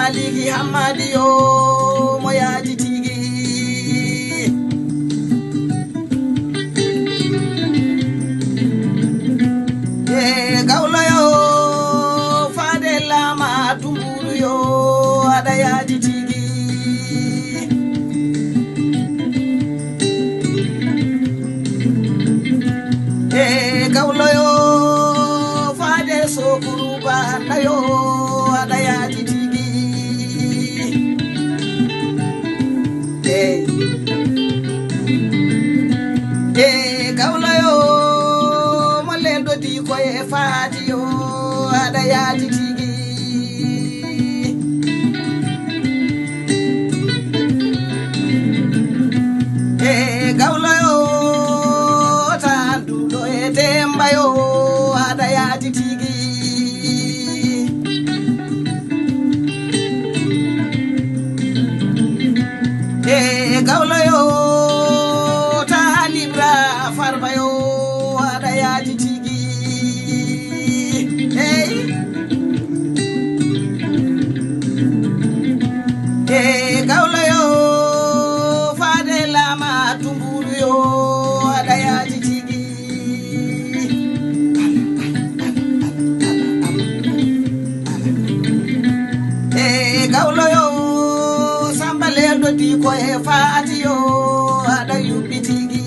maliki hamadi yo moyaji tigi gawlo yo fadela ma tumburu yo adayaji tigi gawlo yo fade sokuru banda yo adayaji tigi gawlo yo molendo di koye fadi yo adayaji tigi gawlo yo tanduɗo e demba yo adayaji tigi gawlo yo talibra farba yo adayaji tigi gawlo yo fadela ma tumburu yo adayaji tigi gawlo yo sambalendo di ko e faati yo ada yubbi tigi